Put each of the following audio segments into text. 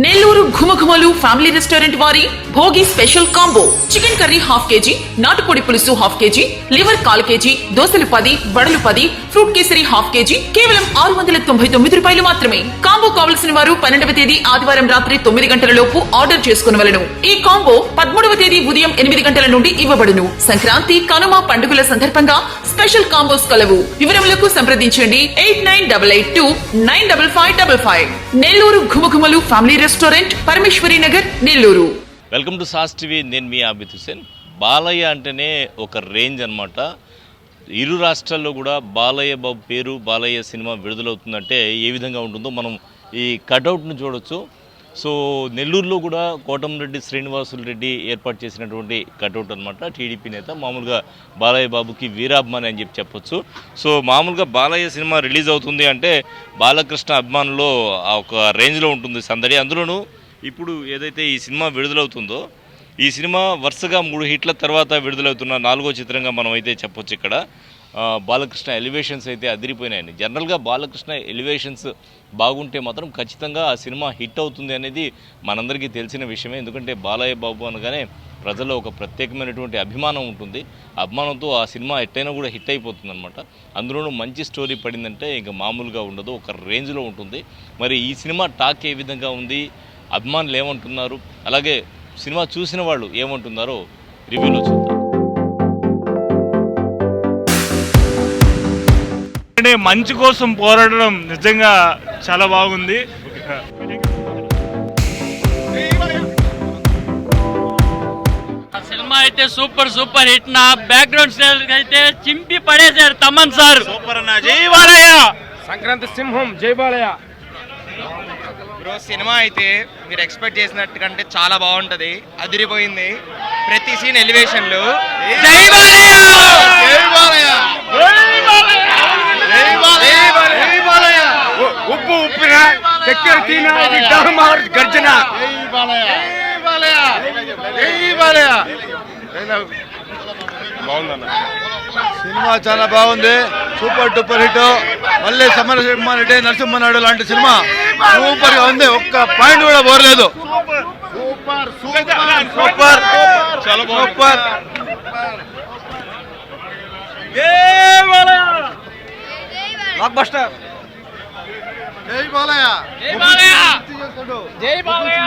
నెల్లూరు ఘుమఘుమలు family restaurant వారి Bhogi special combo chicken curry half KG, నాటుకోడి పులుసు హాఫ్ కేజీ, లివర్ 1/4 కేజీ, దోసలు 10, వడలు 10, ఫ్రూట్ కేసరి హాఫ్ కేజీ కేవలం 699 రూపాయలు మాత్రమే. కాంబో కావలసిన వారు 12వ తేదీ ఆదివారం రాత్రి 9 గంటల లోపు ఆర్డర్ చేసుకునవలెను. ఈ కాంబో 13వ తేదీ ఉదయం 8 గంటల నుండి ఇవ్వబడును. సంక్రాంతి, కనుమ పండుగల సందర్భంగా స్పెషల్ కాంబోస్ కలవు. వివరములకు సంప్రదించండి 8988295555. నెల్లూరు ఘుమఘుమలు family restaurant, Parameshwari Nagar, Nellore. Welcome to SAS TV. నేను మీ ఆబిద్ హుసేన్. బాలయ్య అంటేనే ఒక రేంజ్ అన్నమాట. ఇరు రాష్ట్రాల్లో కూడా బాలయ్య బాబు పేరు, బాలయ్య సినిమా విడుదలవుతుందంటే ఏ విధంగా ఉంటుందో మనం ఈ కటౌట్ను చూడొచ్చు. సో నెల్లూరులో కూడా కోటంరెడ్డి శ్రీనివాసులు రెడ్డి ఏర్పాటు చేసినటువంటి కటౌట్ అనమాట. టీడీపీ నేత మామూలుగా బాలయ్య బాబుకి వీరాభిమాని అని చెప్పొచ్చు. సో మామూలుగా బాలయ్య సినిమా రిలీజ్ అవుతుంది అంటే బాలకృష్ణ అభిమానుల్లో ఒక రేంజ్లో ఉంటుంది సందడి. అందులోనూ ఇప్పుడు ఏదైతే ఈ సినిమా విడుదలవుతుందో ఈ సినిమా వరుసగా 3 హిట్ల తర్వాత విడుదలవుతున్న 4వ చిత్రంగా మనం అయితే చెప్పొచ్చు. ఇక్కడ బాలకృష్ణ ఎలివేషన్స్ అయితే అదిరిపోయినాయండి. జనరల్గా బాలకృష్ణ ఎలివేషన్స్ బాగుంటే మాత్రం ఖచ్చితంగా ఆ సినిమా హిట్ అవుతుంది అనేది మనందరికీ తెలిసిన విషయమే. ఎందుకంటే బాలయ్య బాబు అనగానే ప్రజల్లో ఒక ప్రత్యేకమైనటువంటి అభిమానం ఉంటుంది. అభిమానంతో ఆ సినిమా ఎట్టయినా కూడా హిట్ అయిపోతుంది అనమాట. అందులోనూ మంచి స్టోరీ పడిందంటే ఇంకా మామూలుగా ఉండదు, ఒక రేంజ్లో ఉంటుంది. మరి ఈ సినిమా టాక్ ఏ విధంగా ఉంది, అభిమానులు ఏమంటున్నారు, అలాగే సినిమా చూసిన వాళ్ళు ఏమంటున్నారో రివ్యూలో చూద్దాం. మంచి కోసం పోరాడడం నిజంగా చాలా బాగుంది. సినిమా అయితే సూపర్ హిట్. నా బ్యాక్గ్రౌండ్ స్టైల్ అయితే చింపి పడేశారు తమన్ సార్. సూపర్ అన్న. జై బాలయ్య. సంక్రాంతి సింహం. జై బాలయ్య. బ్రో సినిమా అయితే మీరు ఎక్స్పెక్ట్ చేసినట్టు కంటే చాలా బాగుంటది, అదిరిపోయింది. ప్రతి సీన్ ఎలివేషన్లు. జై బాలయ్య. జై బాలయ్య. ఉప్పు ఉప్పిన చక్కెర తీన గర్జన. సినిమా చాలా బాగుంది, సూపర్ డూపర్ హిట్. మళ్ళీ సమరసింహారెడ్డి, నరసింహనాయుడు లాంటి సినిమా సూపర్ గా ఉంది, ఒక్క పాయింట్ కూడా పోరలేదు. Super super. Blockbuster. జై బాలయ్య. జై బాలయ్య. జై బాలయ్య.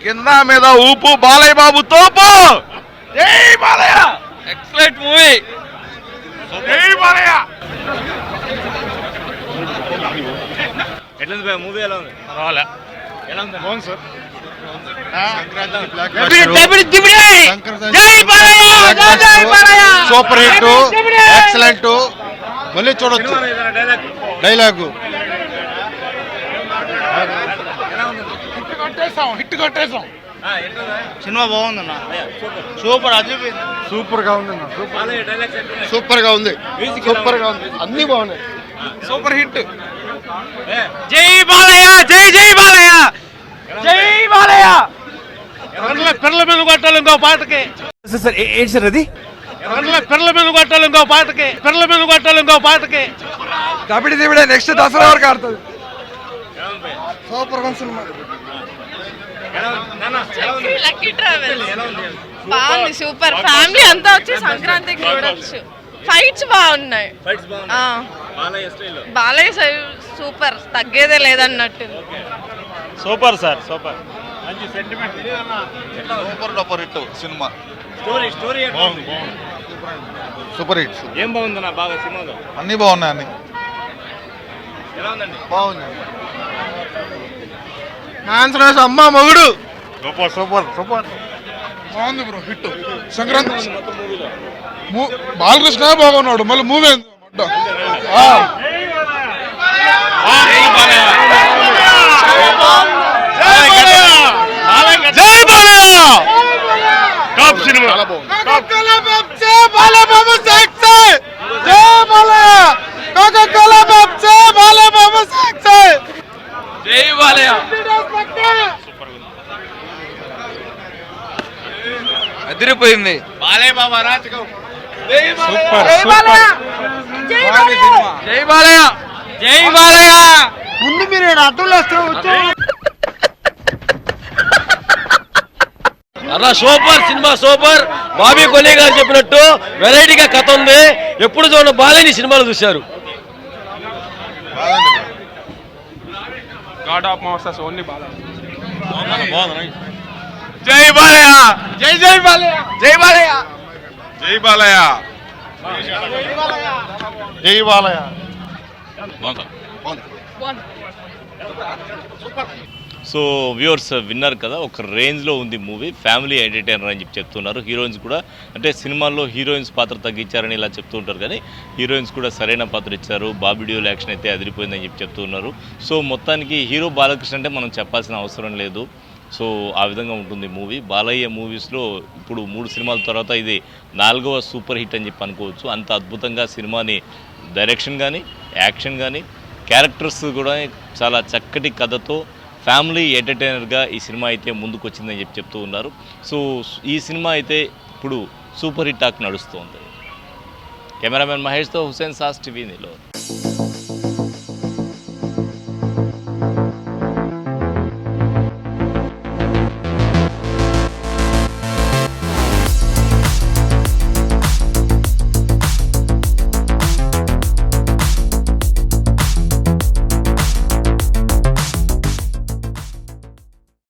కింద మీద ఊపు, బాలయ్య బాబు తోపు. జై బాలయ్య. Excellent movie. జై బాలయ్య. ఎట్లా మూవీ ఎలా ఉంది? రాలే. ఎలా ఉంది? బాగుంది సార్. Super hit, excellent. మళ్ళీ చూడొచ్చు. డైలాగు హిట్ కొట్టేసాం. సినిమా బాగుందన్న. సూపర్ అదిరిపోయింది. సూపర్ గా ఉంది. సూపర్ గా ఉంది. సూపర్ గా ఉంది. అన్ని బాగున్నాయి. Super hit. జై బాలయ్య. జై జై బాలయ్య. జై బాలయ్య. పిల్లల మీద కొట్టాలి ఇంకో పాటకి. సార్ ఏంటి సార్ అది? పిల్లల మీద కొట్టాలి ఇంకో పాటకి. పిల్లల మీద కొట్టాలి ఇంకో పాటకి. కబడ్డీ దేవుడే నెక్స్ట్ దసరా వరకు ఆడుతుంది. సూపర్ గా సినిమా. లక్కీ ట్రావెల్ బాగుంది, సూపర్. ఫ్యామిలీ అంతా వచ్చి సంక్రాంతికి చూడొచ్చు. ఫైట్స్ బాగున్నాయి. బాలయ్య సూపర్, తగ్గేదే లేదన్నట్టు. Super sir, super. మంచి sentiment. Super duper hit cinema. Story super hit. ఏం బాగుందన్న బాగా సినిమాలో? అన్ని బాగున్నాయి. అన్ని ఎలా ఉందండి? బాగుంది. అమ్మా మొగుడు. Super super super. బాగుంది బ్రో. హిట్. సంక్రాంతి బాలకృష్ణ బాగున్నాడు. మళ్ళీ మూవీ టాప్ సినిమా. జై బాలయ్య. అదిరిపోయింది. బాలయ్య బాబా రాజకం. సూపర్. జై బాలయ్య. జై బాలయ్య. అలా super cinema super. Bobby Kolli గారు చెప్పినట్టు వెరైటీగా కథ ఉంది. ఎప్పుడు చూడండి బాలేని సినిమాలు చూశారు. God of masters only Balayya. జై బాలయ్య, జై జై బాలయ్య, జై బాలయ్య, జై బాలయ్య, జై బాలయ్య. సో వ్యూవర్స్ విన్నారు కదా, ఒక రేంజ్లో ఉంది మూవీ, ఫ్యామిలీ ఎంటర్టైనర్ అని చెప్పి చెప్తున్నారు. హీరోయిన్స్ కూడా అంటే సినిమాల్లో హీరోయిన్స్ పాత్ర తగ్గించారని ఇలా చెప్తూ ఉంటారు, కానీ హీరోయిన్స్ కూడా సరైన పాత్ర ఇచ్చారు. బాబిడియోల యాక్షన్ అయితే అదిరిపోయిందని చెప్పి చెప్తూ ఉన్నారు. సో మొత్తానికి హీరో బాలకృష్ణ అంటే మనం చెప్పాల్సిన అవసరం లేదు. సో ఆ విధంగా ఉంటుంది మూవీ. బాలయ్య మూవీస్లో ఇప్పుడు 3 సినిమాల తర్వాత ఇది 4వ సూపర్ హిట్ అని చెప్పి అనుకోవచ్చు. అంత అద్భుతంగా సినిమాని డైరెక్షన్ కానీ, యాక్షన్ కానీ, క్యారెక్టర్స్ కూడా చాలా చక్కటి కథతో ఫ్యామిలీ ఎంటర్టైనర్గా ఈ సినిమా అయితే ముందుకు వచ్చిందని చెప్పి చెప్తూ ఉన్నారు. సో ఈ సినిమా అయితే ఇప్పుడు సూపర్ హిట్ టాక్ నడుస్తుంది. కెమెరామెన్ మహేష్తో హుసేన్ సాస్ టీవీ నెల్లూరు.